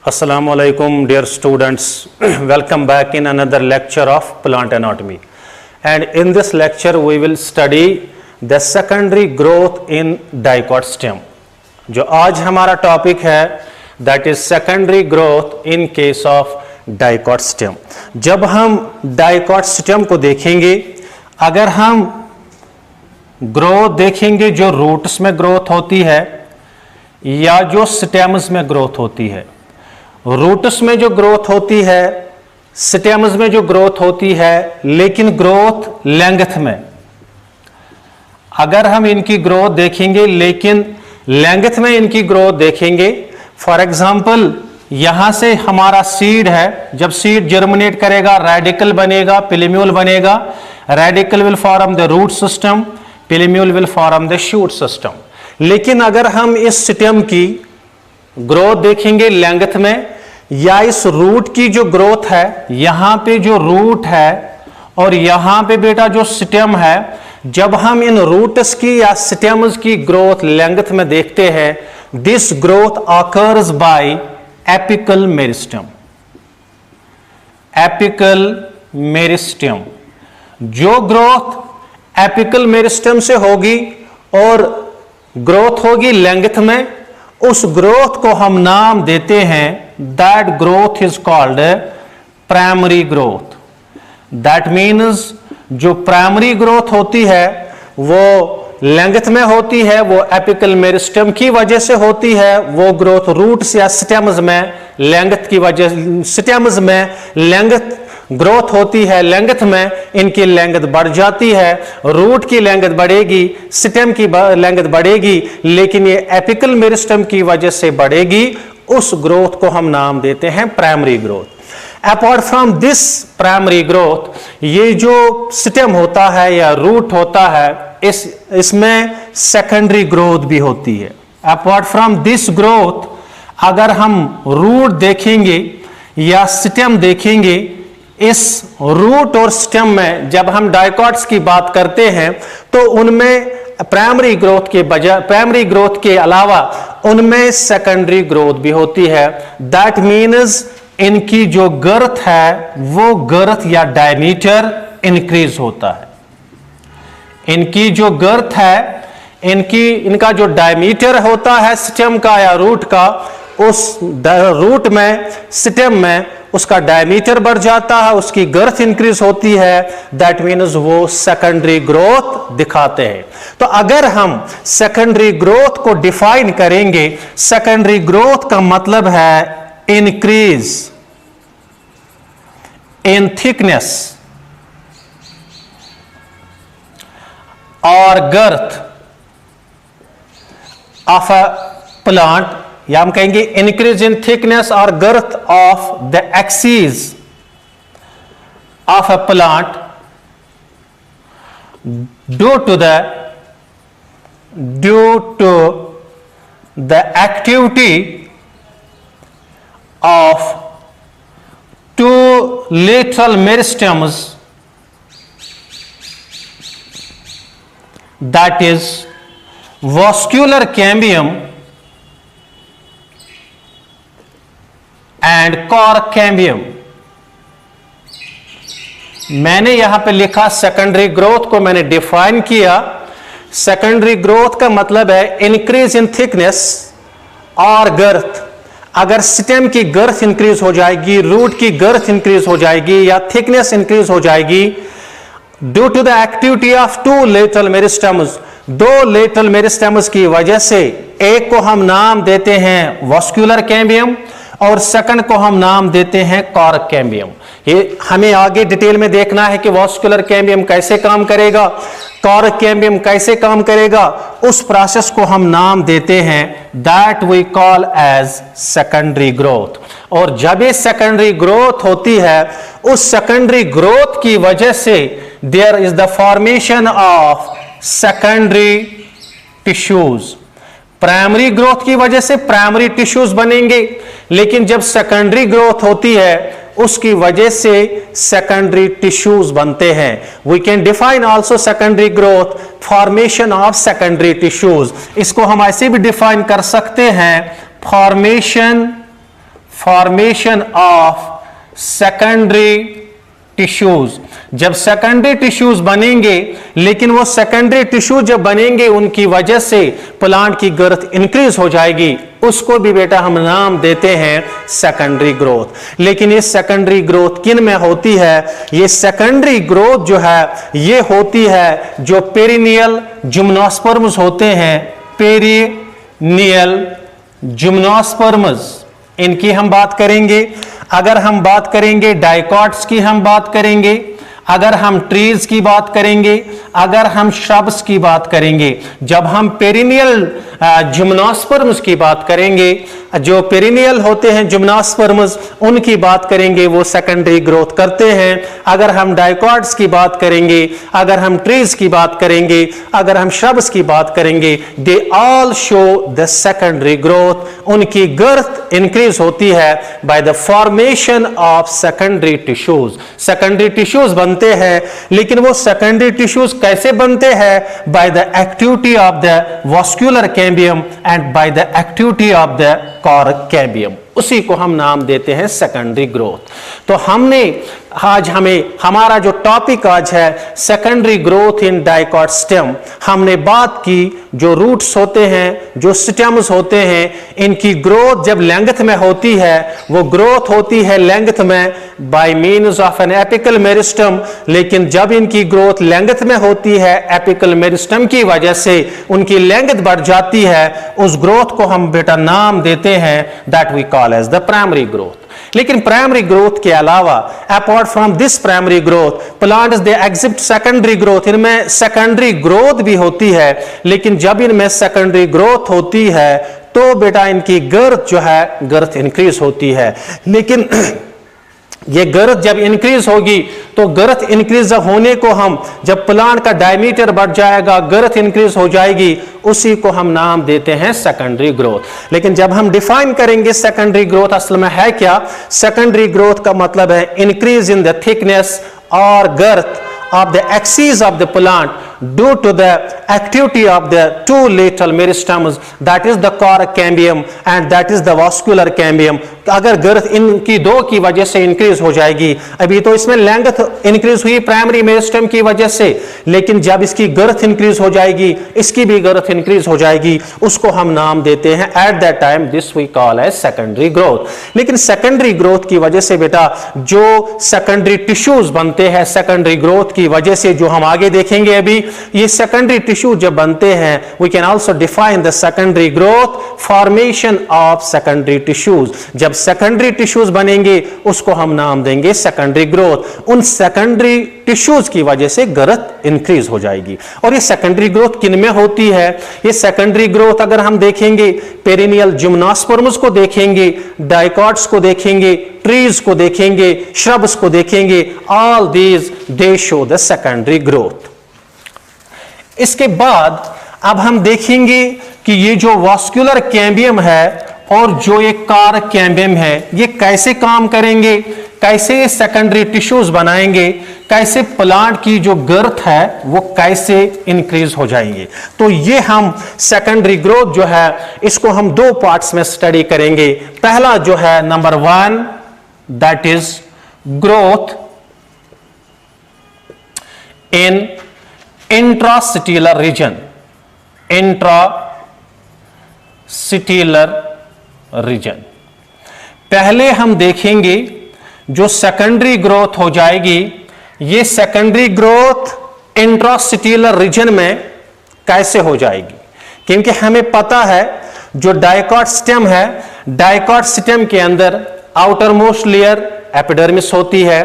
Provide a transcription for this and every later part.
Assalamu alaikum dear students, welcome back in another lecture of plant anatomy, and in this lecture we will study the secondary growth in dicot stem. जो आज हमारा topic है that is secondary growth in case of dicot stem. जब हम dicot stem को देखेंगे, अगर हम ग्रोथ देखेंगे जो रूट्स में ग्रोथ होती है या जो स्टेम्स में ग्रोथ होती है, रूट्स में जो ग्रोथ होती है, स्टेम्स में जो ग्रोथ होती है, लेकिन ग्रोथ लेंथ में अगर हम इनकी ग्रोथ देखेंगे, लेकिन लेंथ में इनकी ग्रोथ देखेंगे, फॉर एग्जांपल यहां से हमारा सीड है, जब सीड जर्मिनेट करेगा रेडिकल बनेगा, पिलीम्यूल बनेगा, radicle will form the root system, plumule will form the shoot system. लेकिन अगर हम इस स्टेम की ग्रोथ देखेंगे लेंथ में, या इस रूट की जो ग्रोथ है, यहां पे जो रूट है और यहां पे बेटा जो स्टेम है, जब हम इन रूट्स की या स्टेम्स की ग्रोथ लेंथ में देखते हैं, this growth occurs by apical meristem. Apical meristem, जो ग्रोथ एपिकल मेरिस्टेम से होगी और ग्रोथ होगी लेंथ में, उस ग्रोथ को हम नाम देते हैं, that growth is called primary growth. That means जो प्राइमरी ग्रोथ होती है वो लेंथ में होती है, वो एपिकल मेरिस्टेम की वजह से होती है. वो ग्रोथ रूट्स या स्टेम्स में लेंथ की वजह, स्टेम्स में लेंथ ग्रोथ होती है, लेंथ में इनकी लेंथ बढ़ जाती है, रूट की लेंथ बढ़ेगी, स्टेम की लेंथ बढ़ेगी, लेकिन ये एपिकल मेरिस्टेम की वजह से बढ़ेगी. उस ग्रोथ को हम नाम देते हैं primary growth. Apart from this primary growth, ये जो स्टेम होता है या रूट होता है, इसमें सेकेंडरी ग्रोथ भी होती है. अपार्ट फ्रॉम दिस ग्रोथ, अगर हम रूट देखेंगे या स्टेम देखेंगे, इस रूट और स्टेम में जब हम डाइकॉट्स की बात करते हैं तो उनमें प्राइमरी ग्रोथ के बजाय, प्राइमरी ग्रोथ के अलावा उनमें सेकेंडरी ग्रोथ भी होती है. दैट मीन्स इनकी जो गर्थ है वो गर्थ या डायमीटर इंक्रीज होता है. इनकी जो गर्थ है, इनका जो डायमीटर होता है स्टेम का या रूट का, उस रूट में, स्टेम में उसका डायमीटर बढ़ जाता है, उसकी गर्थ इंक्रीज होती है. दैट मीन्स वो सेकेंडरी ग्रोथ दिखाते हैं. तो अगर हम सेकेंडरी ग्रोथ को डिफाइन करेंगे, सेकेंडरी ग्रोथ का मतलब है इंक्रीज इन थिकनेस और गर्थ ऑफ अ प्लांट, या हम कहेंगे इंक्रीज इन थिकनेस और girth of the axis of a plant due to the activity of two lateral meristems, that is vascular cambium and cork cambium. मैंने यहां पे लिखा secondary growth को मैंने डिफाइन किया. सेकेंडरी ग्रोथ का मतलब है इंक्रीज इन थिकनेस और गर्थ. अगर स्टेम की गर्थ इंक्रीज हो जाएगी, रूट की गर्थ इंक्रीज हो जाएगी या थिकनेस इंक्रीज हो जाएगी, due to the activity of two lateral meristems, दो लेटरल मेरिस्टेम्स की वजह से, एक को हम नाम देते हैं वास्कुलर कैम्बियम और सेकंड को हम नाम देते हैं कॉर्क कैम्बियम. ये हमें आगे डिटेल में देखना है कि वास्कुलर कैम्बियम कैसे काम करेगा, कॉर्क कैम्बियम कैसे काम करेगा. उस प्रोसेस को हम नाम देते हैं that we call as secondary growth. और जब ये सेकेंडरी ग्रोथ होती है, उस सेकेंडरी ग्रोथ की वजह से there is the formation of secondary tissues. Primary growth की वजह से प्राइमरी टिश्यूज बनेंगे, लेकिन जब सेकेंडरी ग्रोथ होती है उसकी वजह से सेकेंडरी टिश्यूज बनते हैं. We can define also secondary growth, formation of secondary tissues. इसको हम ऐसे भी डिफाइन कर सकते हैं, formation formation of secondary tissues. जब सेकेंडरी टिश्यूज बनेंगे, लेकिन वो सेकेंडरी टिश्यू जब बनेंगे उनकी वजह से प्लांट की ग्रोथ इंक्रीज हो जाएगी, उसको भी बेटा हम नाम देते हैं सेकेंडरी ग्रोथ। लेकिन ये सेकेंडरी ग्रोथ किन में होती है? ये सेकेंडरी ग्रोथ जो है ये होती है जो पेरिनियल जिम्नोस्पर्म्स होते हैं, पेरिनियल जिम्नोस्पर्म्स, इनकी हम बात करेंगे। अगर हम बात करेंगे डाइकॉट्स की हम बात करेंगे, अगर हम ट्रीज की बात करेंगे, अगर हम श्रब्स की बात करेंगे। जब हम पेरिनियल जिम्नोस्पर्म्स की बात करेंगे, जो पेरिनियल होते हैं जिम्नोस्पर्म्स, उनकी बात करेंगे, वो सेकेंडरी ग्रोथ करते हैं। अगर हम डाइकॉट्स की बात करेंगे, अगर हम ट्रीज की बात करेंगे, अगर हम श्रब्स की बात करेंगे, they all show the secondary growth. उनकी ग्रोथ इंक्रीज होती है by the formation of secondary tissues. Secondary tissues बनते हैं, लेकिन वो सेकेंडरी टिश्यूज कैसे बनते हैं? By the activity of the vascular cambium and by the activity of the cork cambium. उसी को हम नाम देते हैं सेकेंडरी ग्रोथ। तो हमारा जो टॉपिक आज है secondary growth in dicot stem. हमने बात की जो रूट्स होते हैं, जो स्टेम्स होते हैं, इनकी ग्रोथ जब लेंथ में होती है, वो ग्रोथ होती है लेंथ में by means of an apical meristem. लेकिन जब इनकी ग्रोथ लेंथ में होती है एपिकल मेरिस्टम की वजह से उनकी लेंथ बढ़ जाती है, उस ग्रोथ को हम बेटा नाम देते हैं that we call as the primary growth. लेकिन प्राइमरी ग्रोथ के अलावा apart from this primary growth, plants they exhibit secondary growth. इनमें सेकेंडरी ग्रोथ भी होती है, लेकिन जब इनमें सेकेंडरी ग्रोथ होती है तो बेटा इनकी ग्रोथ जो है ग्रोथ इंक्रीज होती है। लेकिन ये ग्रोथ जब इंक्रीज होगी तो ग्रोथ इंक्रीज होने को हम, जब प्लांट का डायमीटर बढ़ जाएगा, ग्रोथ इंक्रीज हो जाएगी, उसी को हम नाम देते हैं सेकेंडरी ग्रोथ। लेकिन जब हम डिफाइन करेंगे सेकेंडरी ग्रोथ असल में है क्या, सेकेंडरी ग्रोथ का मतलब है इंक्रीज इन द थिकनेस और गर्थ of the axis of the plant due to the activity of the two lateral meristems, that is the cork cambium and that is the vascular cambium। अगर गर्थ इनकी दो की वजह से इंक्रीज हो जाएगी, अभी तो इसमें लेंथ इंक्रीज हुई प्राइमरी मेरिस्टम की वजह से, लेकिन जब इसकी गर्थ इंक्रीज हो जाएगी, इसकी भी गर्थ इंक्रीज हो जाएगी, उसको हम नाम देते हैं at that time this we call as secondary growth. लेकिन सेकेंडरी ग्रोथ की वजह से बेटा जो सेकेंडरी टिश्यूज बनते हैं सेकेंडरी ग्रोथ की वजह से, जो हम आगे देखेंगे अभी, ये सेकेंडरी टिश्यू जब बनते हैं, we can also define the secondary growth, formation of secondary tissues. जब सेकेंडरी टिश्यूज बनेंगे उसको हम नाम देंगे सेकेंडरी ग्रोथ। उन सेकेंडरी टिश्यूज की वजह से ग्रोथ इंक्रीज हो जाएगी। और ये सेकेंडरी ग्रोथ किन में होती है? ये सेकेंडरी ग्रोथ अगर हम देखेंगे, पेरिनियल जिम्नोस्पर्म्स को देखेंगे, डाइकॉट्स को देखेंगे, ट्रीज को देखेंगे, श्रब्स को देखेंगे, all these they show the secondary growth. इसके बाद अब हम देखेंगे कि ये जो वास्कुलर कैम्बियम है और जो एक कॉर्क कैम्बियम है, ये कैसे काम करेंगे, कैसे सेकेंडरी टिश्यूज बनाएंगे, कैसे प्लांट की जो गर्थ है वो कैसे इंक्रीज हो जाएंगे। तो ये हम सेकेंडरी ग्रोथ जो है इसको हम दो पार्ट्स में स्टडी करेंगे। पहला जो है number 1, that is growth in intrastelar region, intrastelar region. पहले हम देखेंगे जो सेकेंडरी ग्रोथ हो जाएगी, ये सेकेंडरी ग्रोथ इंट्रास्टिलर रीजन में कैसे हो जाएगी, क्योंकि हमें पता है जो डाइकॉट स्टेम है, डाइकॉट स्टेम के अंदर आउटर मोस्ट लेयर एपिडर्मिस होती है,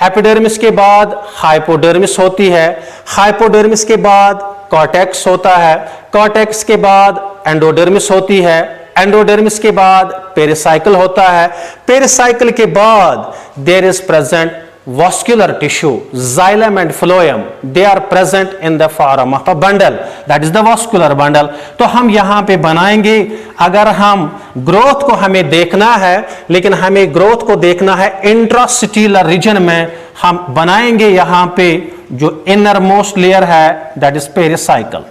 एपिडर्मिस के बाद हाइपोडर्मिस होती है, हाइपोडर्मिस के बाद कॉर्टेक्स होता है, कॉर्टेक्स के बाद एंडोडर्मिस होती है, एंडोडर्मिस के बाद पेरिसाइकल होता है, पेरिसाइकल के बाद there is present vascular tissue, xylem and phloem, they are present in the form of a bundle, that is the vascular bundle। तो हम यहाँ पे बनाएंगे, अगर हम ग्रोथ को हमें देखना है, लेकिन हमें ग्रोथ को देखना है इंट्रास्टिलर रीजन में, हम बनाएंगे यहाँ पे जो इनर मोस्ट लेयर है दैट इज पेरिसाइकल।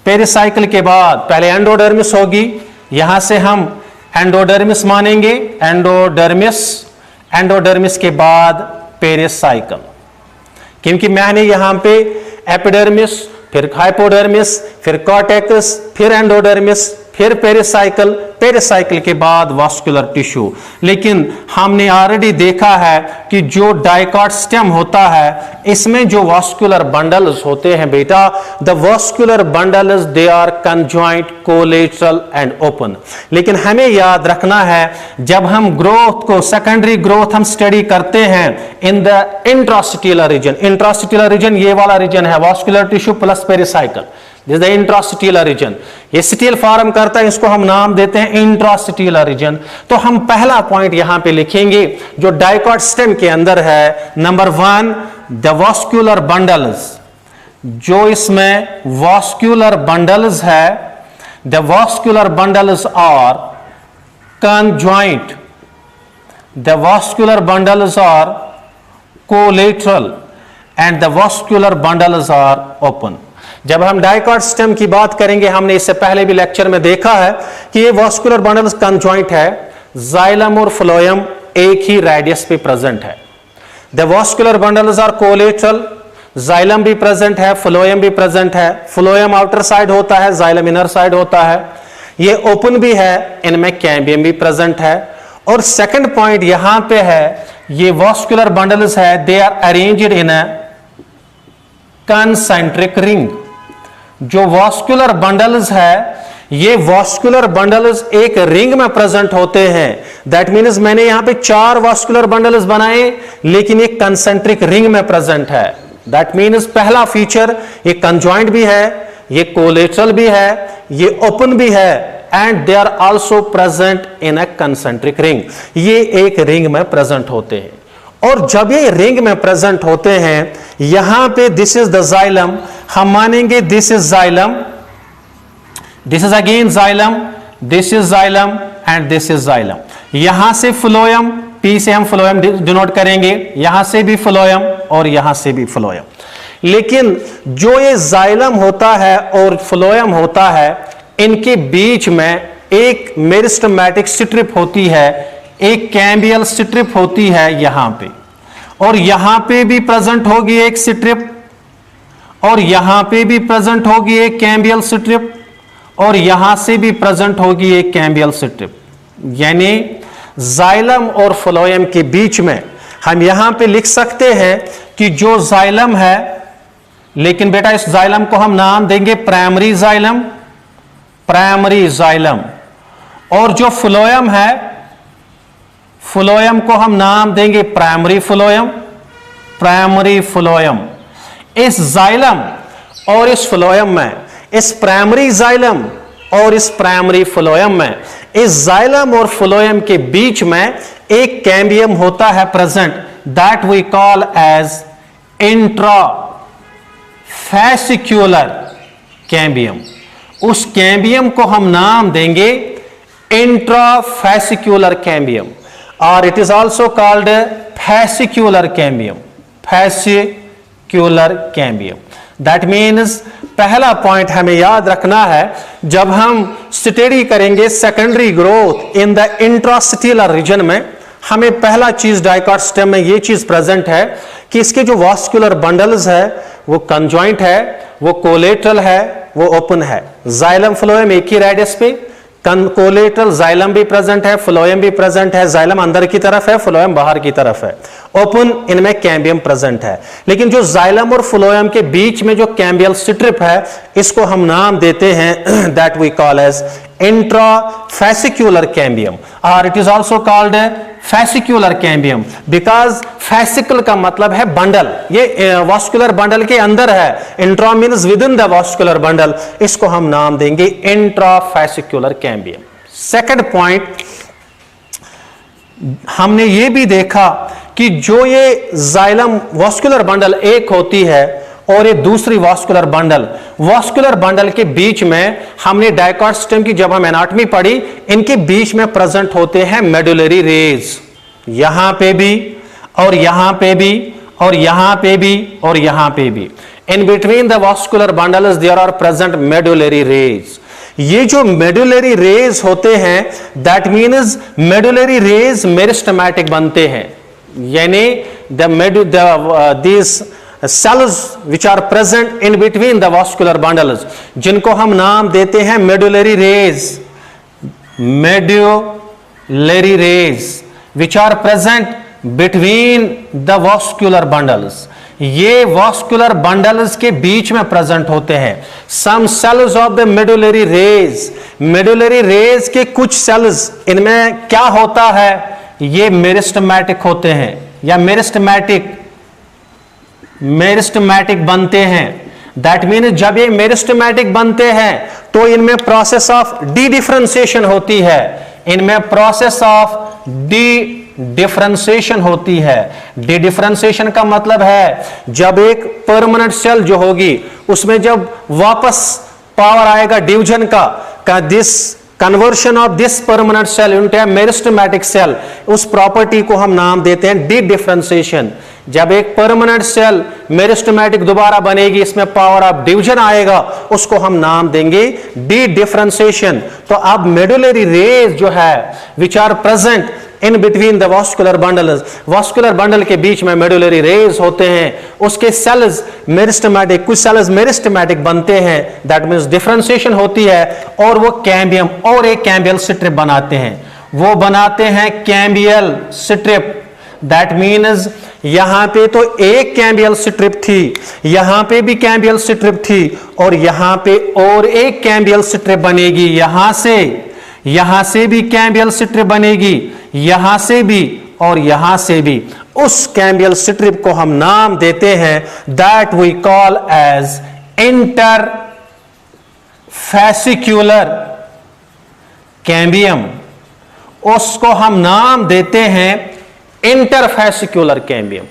पेरिसाइकल के बाद पहले एंडोडर्मिस होगी, यहां से हम एंडोडर्मिस मानेंगे, एंडोडर्मिस के बाद पेरिसाइकल, क्योंकि मैंने यहां पे एपिडर्मिस, फिर हाइपोडर्मिस, फिर कॉर्टेक्स, फिर एंडोडर्मिस, फिर पेरिसाइकल के बाद वास्कुलर टिश्यू। लेकिन हमने ऑलरेडी देखा है कि जो डाइकॉट स्टेम होता है इसमें जो वास्कुलर बंडल्स होते हैं बेटा, the vascular bundles they are conjoint, collateral and open. लेकिन हमें याद रखना है जब हम ग्रोथ को, सेकेंडरी ग्रोथ हम स्टडी करते हैं in the intrastelar region, intrastelar region ये वाला रीजन है, vascular tissue plus pericycle, this the intrastelar region. ये स्टील फॉर्म करता है, इसको हम नाम देते हैं इंट्रास्टिटियलर रीजन। तो हम पहला पॉइंट यहां पे लिखेंगे जो डाइकॉट स्टेम के अंदर है, नंबर 1 द वास्कुलर बंडल्स, जो इसमें वास्कुलर बंडल्स है, the vascular bundles are conjoint, the vascular bundles are collateral and the vascular bundles are open. जब हम डाइकॉट स्टेम की बात करेंगे, हमने इससे पहले भी लेक्चर में देखा है कि ये वास्कुलर बंडल्स कंजॉइंट है, जाइलम और फ्लोएम एक ही रेडियस पे प्रेजेंट है। The vascular bundles are collateral, xylem भी प्रेजेंट है, फ्लोएम भी प्रेजेंट है, फ्लोएम आउटर साइड होता है, जाइलम इनर साइड होता है, ये ओपन भी है, इनमें कैम्बियम भी प्रेजेंट है। और सेकंड पॉइंट यहां पे है, ये वास्कुलर बंडल्स है, they are arranged in a concentric ring. जो वास्कुलर बंडल्स है, ये वास्कुलर बंडल्स एक रिंग में प्रेजेंट होते हैं। दैट मीन्स मैंने यहां पे 4 वास्कुलर बंडल्स बनाए, लेकिन एक कंसेंट्रिक रिंग में प्रेजेंट है। दैट मीन्स पहला फीचर, ये कंजॉइंट भी है, ये कोलेटरल भी है, ये ओपन भी है, and they are also present in a concentric ring. ये एक रिंग में प्रेजेंट होते हैं। और जब ये रिंग में प्रेजेंट होते हैं, यहां पे दिस इज द जाइलम, हम मानेंगे this is xylem, this is again xylem, this is xylem and this is xylem. यहां से फ्लोएम, पी से हम फ्लोएम डिनोट करेंगे, यहां से भी फ्लोएम और यहां से भी फ्लोएम। लेकिन जो ये जाइलम होता है और फ्लोएम होता है, इनके बीच में एक मेरिस्टेमेटिक स्ट्रिप होती है, एक कैम्बियल स्ट्रिप होती है यहां पे, और यहां पे भी प्रेजेंट होगी एक स्ट्रिप, और यहां पे भी प्रेजेंट होगी एक कैम्बियल स्ट्रिप, और यहां से भी प्रेजेंट होगी एक कैम्बियल स्ट्रिप। यानी जाइलम और फ्लोएम के बीच में हम यहां पे लिख सकते हैं कि जो जाइलम है, लेकिन बेटा इस जाइलम को हम नाम देंगे प्राइमरी जाइलम, प्राइमरी जाइलम, और जो फ्लोएम है, फ्लोएम को हम नाम देंगे प्राइमरी फ्लोएम, प्राइमरी फ्लोएम। इस जाइलम और इस फ्लोएम में, इस प्राइमरी जाइलम और इस प्राइमरी फ्लोएम में, इस जाइलम और फ्लोएम के बीच में एक कैम्बियम होता है present, that we call as intra fascicular cambium. उस कैम्बियम को हम नाम देंगे इंट्राफैसिक्यूलर कैम्बियम, और it is also called fascicular cambium, fascicular cambium. That means पहला पॉइंट हमें याद रखना है, जब हम स्टडी करेंगे secondary growth in the intrastelar region में, हमें पहला चीज डाइकॉट स्टेम में ये चीज प्रेजेंट है कि इसके जो वास्कुलर बंडल्स है वो कंजॉइंट है, वो कोलेटरल है, वो ओपन है। जाइलम फ्लोएम एक ही रेडियस पे, कोलेटरल जाइलम भी प्रेजेंट है, फ्लोएम भी प्रेजेंट है, जाइलम अंदर की तरफ है, फ्लोएम बाहर की तरफ है, ओपन, इनमें कैम्बियम प्रेजेंट है। लेकिन जो जाइलम और फ्लोएम के बीच में जो कैम्बियल स्ट्रिप है, इसको हम नाम देते हैं that we call as intrafascicular cambium, और it is also called fascicular cambium because fascicle का मतलब है बंडल, ये वास्कुलर बंडल के अंदर है, intra means with in the vascular bundle, इसको हम नाम देंगे इंट्राफैसिक्यूलर कैम्बियम। सेकंड पॉइंट, हमने ये भी देखा कि जो ये जाइलम वास्कुलर बंडल एक होती है और ये दूसरी वास्कुलर बंडल के बीच में, हमने डाइकॉट स्टेम की जब हम एनाटॉमी पढ़ी, इनके बीच में प्रेजेंट होते हैं मेडुलरी रेज, यहां पे भी और यहां पे भी और यहां पे भी और यहां पे भी। In between the vascular bundles there are present medullary rays. ये जो मेडुलरी रेज होते हैं, that means medullary rays meristematic बनते हैं, यानी this cells which are present in between the vascular bundles, जिनको हम नाम देते हैं medullary rays, medullary rays which are present between the vascular bundles, ये vascular bundles के बीच में present होते हैं। some cells of the medullary rays, medullary rays के कुछ cells, इनमें क्या होता है, ये मेरिस्टेमेटिक होते हैं या मेरिस्टेमेटिक बनते हैं। दैट मीन जब ये मेरिस्टेमेटिक बनते हैं तो इनमें प्रोसेस ऑफ डी डिफरेंशिएशन होती है, इनमें प्रोसेस ऑफ डी डिफरेंशिएशन होती है। डी डिफरेंशिएशन का मतलब है जब एक परमानेंट सेल जो होगी उसमें जब वापस पावर आएगा डिवीजन का this conversion of this permanent cell into a meristematic cell, उस प्रॉपर्टी को हम नाम देते हैं डी डिफरेंशिएशन। जब एक परमानेंट सेल मेरिस्टेमेटिक दोबारा बनेगी, इसमें पावर ऑफ डिवीजन आएगा, उसको हम नाम देंगे डी डिफरेंशिएशन। तो अब मेडुलरी रेज जो है which are present in between the vascular bundles, vascular bundle के बीच में मेडुलरी रेज होते हैं, उसके सेल्स मेरिस्टेमेटिक, कुछ सेल्स मेरिस्टेमेटिक बनते हैं, दैट मींस डिफरेंशिएशन होती है, और वो कैम्बियम और एक कैम्बियल स्ट्रिप बनाते हैं। वो बनाते हैं कैम्बियल स्ट्रिप, दैट मीन्स यहां पे तो एक कैम्बियल स्ट्रिप थी, यहां पे भी कैम्बियल स्ट्रिप थी, और यहां पे और एक कैम्बियल स्ट्रिप बनेगी, यहां से भी कैम्बियल स्ट्रिप बनेगी, यहां से भी और यहां से भी। उस कैम्बियल स्ट्रिप को हम नाम देते हैं that we call as interfascicular cambium, उसको हम नाम देते हैं interfascicular cambium.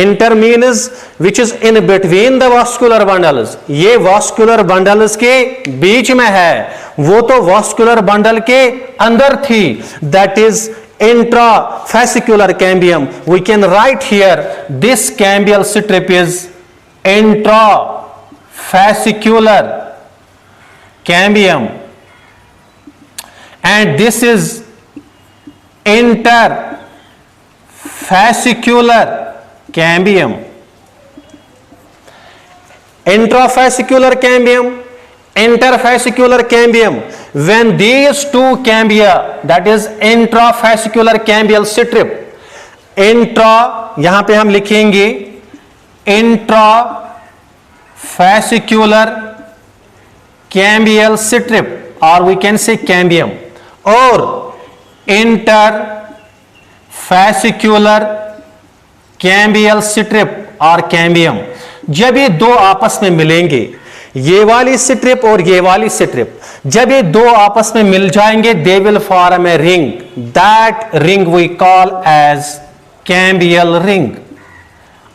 Inter means which is in between the vascular bundles, ये वास्कुलर बंडल्स के बीच में है, वो तो वास्कुलर बंडल के अंदर थी, that is intrafascicular cambium. We can write here this cambial strip is intrafascicular cambium and this is interfascicular cambium. Intrafascicular cambium, interfascicular cambium, when these two cambia, that is intrafascicular cambial strip, intra यहां पे हम लिखेंगे intrafascicular cambial strip or we can say cambium, और interfascicular cambial strip और cambium, जब ये दो आपस में मिलेंगे, ये वाली स्ट्रिप और ये वाली स्ट्रिप, जब ये दो आपस में मिल जाएंगे, they will form a ring, that ring we call as cambial ring,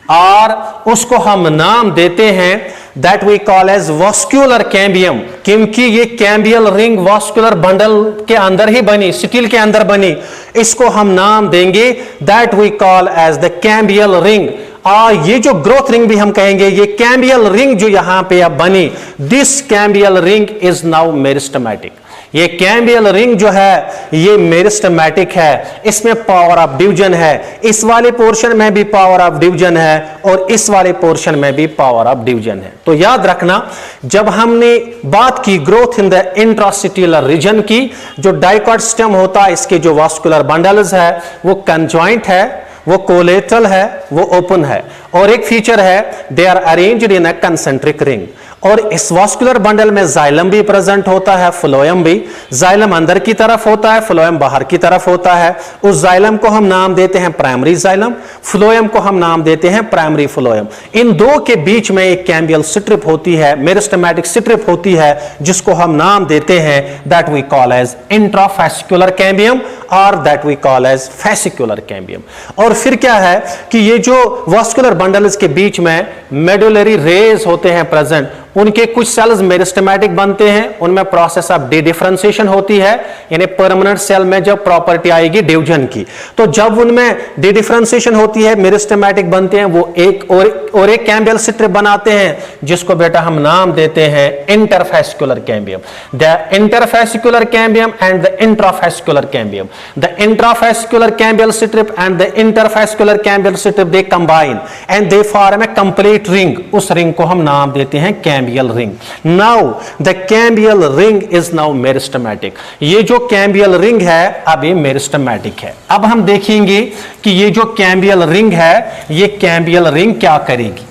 और उसको हम नाम देते हैं that we call as vascular cambium, क्योंकि ये कैम्बियल रिंग वास्कुलर बंडल के अंदर ही बनी, स्टील के अंदर बनी, इसको हम नाम देंगे that we call as the cambial ring. और ये जो ग्रोथ रिंग भी हम कहेंगे, ये कैम्बियल रिंग जो यहां पे अब बनी, this cambial ring is now meristematic. ये कैम्बियल रिंग जो है ये मेरिस्टेमेटिक है, इसमें पावर ऑफ डिवीजन है, इस वाले पोर्शन में भी पावर ऑफ डिवीजन है और इस वाले पोर्शन में भी पावर ऑफ डिवीजन है। तो याद रखना, जब हमने बात की ग्रोथ इन द इंट्रास्टिटिलर रीजन की, जो डाइकॉट स्टेम होता है, इसके जो वास्कुलर बंडल्स है वो कंजॉइंट है, वो कोलेटरल है, वो ओपन है, और एक फीचर है they are arranged in a concentric ring. और इस वास्कुलर बंडल में जाइलम भी प्रेजेंट होता है, फ्लोएम भी। जाइलम अंदर की तरफ होता है, फ्लोएम बाहर की तरफ होता है। उस जाइलम को हम नाम देते हैं प्राइमरी जाइलम, फ्लोएम को हम नाम देते हैं प्राइमरी फ्लोएम। इन दो के बीच में एक कैम्बियल स्ट्रिप होती है, मेरिस्टेमेटिक स्ट्रिप होती है, जिसको हम नाम देते हैं that we call as intrafascicular cambium और that we call as fascicular cambium. और फिर क्या है कि ये जो वास्कुलर बंडल्स के बीच में मेडुलरी रेज होते हैं प्रेजेंट, उनके कुछ सेल्स मेरिस्टेमेटिक बनते हैं, उनमें प्रोसेस ऑफ डी डिफरेंशिएशन होती है, यानी परमानेंट सेल में जब प्रॉपर्टी आएगी डिवीजन की, तो जब उनमें डी डिफरेंशिएशन होती है, मेरिस्टेमेटिक बनते हैं, वो एक और एक कैम्बियल स्ट्रिप बनाते हैं, जिसको बेटा हम नाम देते हैं interfascicular cambium. The interfascicular cambium and the intrafascicular cambium, the intrafascicular cambial strip and the interfascicular cambial strip they combine and they form A complete ring. उस रिंग को हम नाम देते हैं cambial ring. Now the cambial ring is now meristematic. ये जो cambial ring है अब ये मेरिस्टेमेटिक है। अब हम देखेंगे कि ये जो कैम्बियल रिंग है, ये कैम्बियल रिंग क्या करेगी,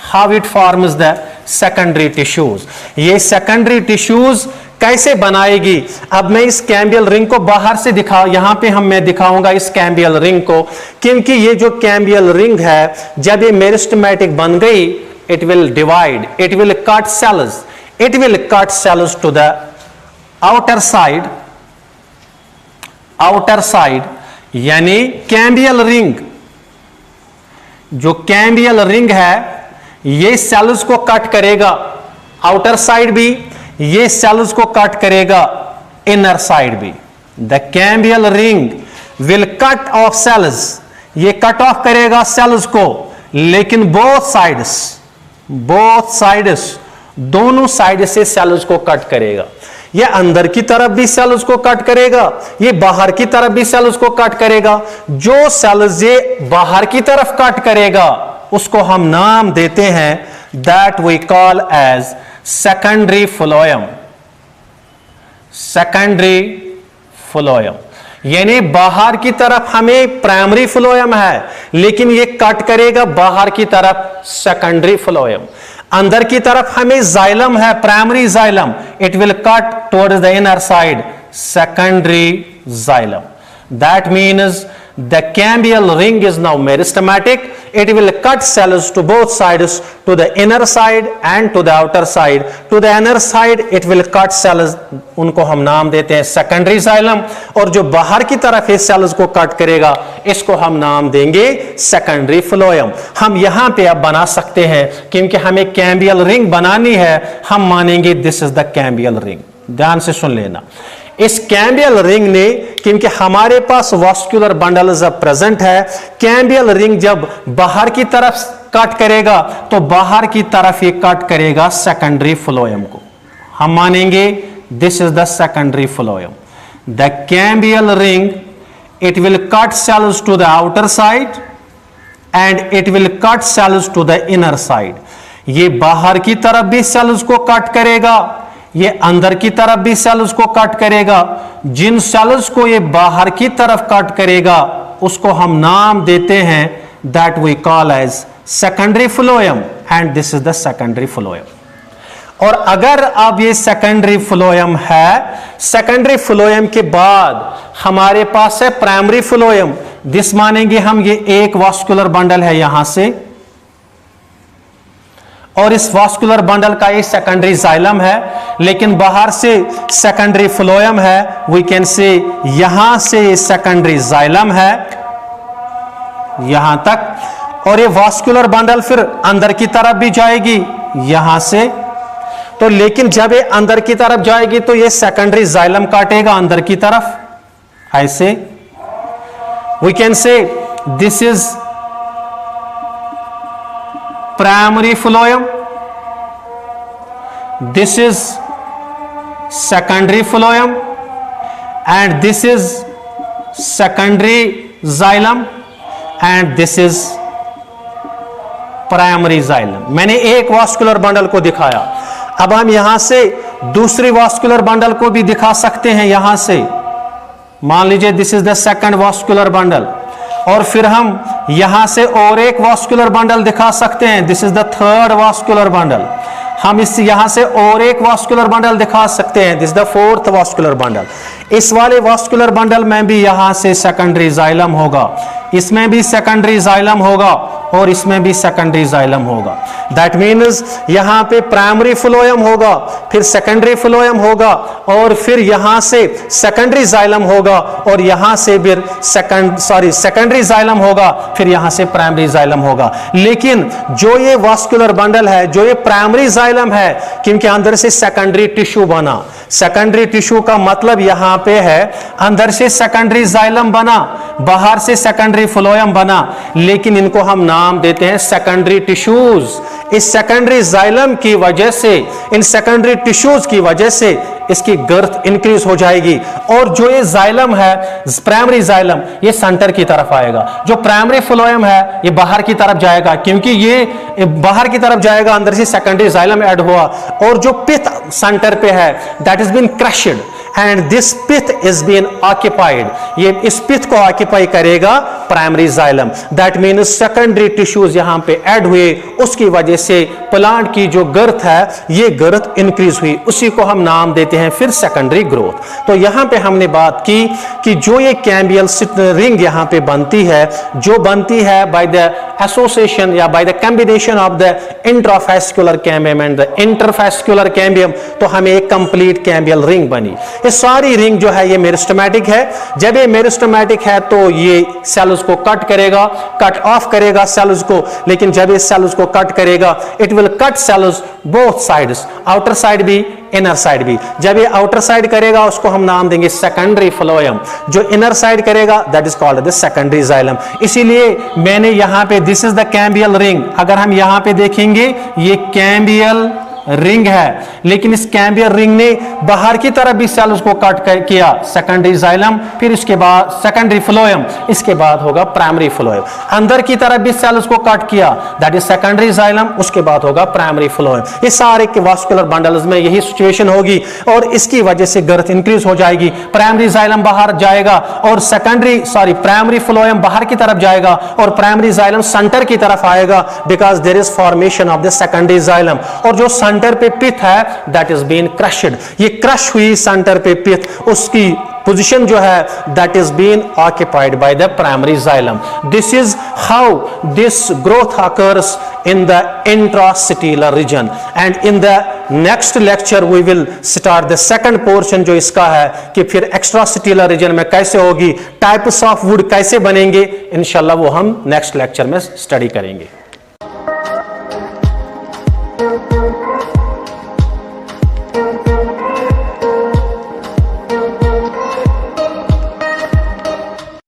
how it forms the secondary tissues. ये सेकेंडरी टिश्यूज कैसे बनाएगी। अब मैं इस कैम्बियल रिंग को बाहर से यहां पे मैं दिखाऊंगा इस कैम्बियल रिंग को, क्योंकि ये जो कैम्बियल रिंग है जब ये मेरिस्टेमेटिक बन गई, it will divide, it will cut cells, it will cut cells to the outer side, यानी कैम्बियल रिंग, जो कैम्बियल रिंग है ये सेल्स को कट करेगा, आउटर साइड भी, ये सेल्स को कट करेगा, इनर साइड भी। The cambial ring will cut off cells, ये कट ऑफ करेगा सेल्स को, लेकिन बोथ साइड्स, दोनों साइड से सेल्स को कट करेगा। ये अंदर की तरफ भी सेल्स को कट करेगा, ये बाहर की तरफ भी सेल्स को कट करेगा। जो सेल्स ये बाहर की तरफ कट करेगा उसको हम नाम देते हैं, that we call as secondary phloem. Secondary phloem यानी बाहर की तरफ हमें प्राइमरी फ्लोएम है, लेकिन ये कट करेगा बाहर की तरफ सेकेंडरी फ्लोएम। अंदर की तरफ हमें जाइलम है, primary xylem, it will cut towards the inner side, secondary xylem. That means the cambial ring is now meristematic. It will cut cells to both sides, to the inner side and to the outer side. To the inner side it will cut cells, उनको हम नाम देते हैं secondary xylem, और जो बाहर की तरफ इस सेल्स को कट करेगा इसको हम नाम देंगे secondary phloem। हम यहां पे अब बना सकते हैं, क्योंकि हमें कैम्बियल रिंग बनानी है, हम मानेंगे this is the cambial ring. ध्यान से सुन लेना, इस कैम्बियल रिंग ने, क्योंकि हमारे पास वास्कुलर बंडल जब प्रेजेंट है, कैम्बियल रिंग जब बाहर की तरफ कट करेगा तो बाहर की तरफ ये कट करेगा सेकेंडरी फ्लोएम को। हम मानेंगे this is the secondary phloem. The cambial ring it will cut cells to the outer side and it will cut cells to the inner side. ये बाहर की तरफ भी सेल्स को कट करेगा, ये अंदर की तरफ भी सेल्स को कट करेगा। जिन सेल्स को ये बाहर की तरफ कट करेगा उसको हम नाम देते हैं, that we call as secondary phloem, and this is the secondary phloem. और अगर अब ये सेकेंडरी फ्लोएम है, सेकेंडरी फ्लोएम के बाद हमारे पास है प्राइमरी फ्लोएम। दिस मानेंगे हम, ये एक वास्कुलर बंडल है यहां से, और इस वास्कुलर बंडल का ये सेकेंडरी जाइलम है, लेकिन बाहर से सेकेंडरी फ्लोएम है। वी कैन से यहां से ये सेकेंडरी जाइलम है यहां तक, और ये वास्कुलर बंडल फिर अंदर की तरफ भी जाएगी यहां से। तो लेकिन जब ये अंदर की तरफ जाएगी तो ये सेकेंडरी जाइलम काटेगा अंदर की तरफ, ऐसे। We can say this is primary phloem, this is secondary phloem, and this is secondary xylem, and this is primary xylem। मैंने एक वास्कुलर बंडल को दिखाया, अब हम यहां से दूसरी वास्कुलर बंडल को भी दिखा सकते हैं। यहां से मान लीजिए this is the second vascular bundle, और फिर हम यहां से और एक वास्कुलर बंडल दिखा सकते हैं, this is the third vascular bundle. हम इस यहां से और एक वास्कुलर बंडल दिखा सकते हैं, this the fourth vascular bundle. इस वाले वास्कुलर बंडल में भी यहां से सेकेंडरी जाइलम होगा, इसमें भी सेकेंडरी जाइलम होगा, और इसमें भी सेकेंडरी जाइलम होगा। दैट मीन्स यहां पे प्राइमरी फ्लोएम होगा, फिर सेकेंडरी फ्लोएम होगा, और फिर यहां से सेकेंडरी जाइलम होगा, और यहां से फिर सेकेंडरी जाइलम होगा, फिर यहां से प्राइमरी जाइलम होगा। लेकिन जो ये वास्कुलर बंडल है, जो ये प्राइमरी जाइलम है, क्योंकि अंदर से सेकेंडरी टिश्यू बना, सेकेंडरी टिश्यू का मतलब यहां पे है अंदर से सेकेंडरी जाइलम बना, बाहर से सेकेंडरी फ्लोएम बना, लेकिन इनको हम नाम देते हैं सेकेंडरी टिश्यूज। इस सेकेंडरी जाइलम की वजह से, इन सेकेंडरी टिश्यूज की वजह से इसकी गर्थ इंक्रीज हो जाएगी, और जो ये जाइलम है, प्राइमरी जाइलम, ये सेंटर की तरफ आएगा। जो प्राइमरी फ्लोएम है ये बाहर की तरफ जाएगा, क्योंकि ये बाहर की तरफ जाएगा, अंदर से सेकेंडरी जाइलम ऐड हुआ, और जो पिथ सेंटर पे है that is been crushed and this pith is been occupied, ये इस पिथ को ऑक्युपाई करेगा primary xylem. That means secondary tissues यहां पे ऐड हुए, उसकी वजह से प्लांट की जो गर्थ है ये गर्थ इंक्रीज हुई, उसी को हम नाम देते हैं फिर सेकेंडरी ग्रोथ। तो यहां पे हमने बात की कि जो ये कैम्बियल रिंग यहां पे बनती है, जो बनती है बाय द एसोसिएशन या by the combination of the intrafascicular cambium and the interfascicular cambium, तो हमें एक कंप्लीट कैम्बियल रिंग बनी। ये सारी रिंग जो है ये मेरिस्टेमेटिक है। जब ये मेरिस्टेमेटिक है तो ये सेल्स को कट करेगा, कट ऑफ करेगा सेल्स को, लेकिन जब ये सेल्स को कट करेगा it will cut cells both sides, outer side भी इनर साइड भी। जब ये आउटर साइड करेगा उसको हम नाम देंगे सेकेंडरी फ्लोएम, जो इनर साइड करेगा that is called the secondary xylem. इसीलिए मैंने यहां पे this is the cambial ring, अगर हम यहां पे देखेंगे ये कैम्बियल रिंग है, लेकिन इस कैम्बियल रिंग ने बाहर की तरफ भी सेल्स को कट किया, सेकेंडरी जाइलम, फिर इसके बाद सेकेंडरी फ्लोएम, इसके बाद होगा प्राइमरी फ्लोएम। अंदर की तरफ भी सेल्स को कट किया दैट इज सेकेंडरी जाइलम, उसके बाद होगा प्राइमरी फ्लोएम। ये सारे के वास्कुलर बंडल्स में यही सिचुएशन होगी, और इसकी वजह से गर्थ इंक्रीज हो जाएगी। प्राइमरी जाइलम बाहर जाएगा और प्राइमरी फ्लोएम बाहर की तरफ जाएगा, और प्राइमरी जाइलम सेंटर की तरफ आएगा, because there is formation of the secondary xylem. और जो सेंटर पे पिथ है दैट इज बीन क्रश्ड, ये क्रश हुई सेंटर पे पिथ, उसकी पोजीशन जो है that is been occupied by the primary xylem. This is how this growth occurs in the intrastelar region, and in the next lecture we will start the second portion जो इसका है कि फिर एक्स्ट्रास्टिलर reason में कैसे होगी, टाइप्स ऑफ वुड कैसे बनेंगे, इंशाल्लाह वो हम नेक्स्ट लेक्चर में स्टडी करेंगे।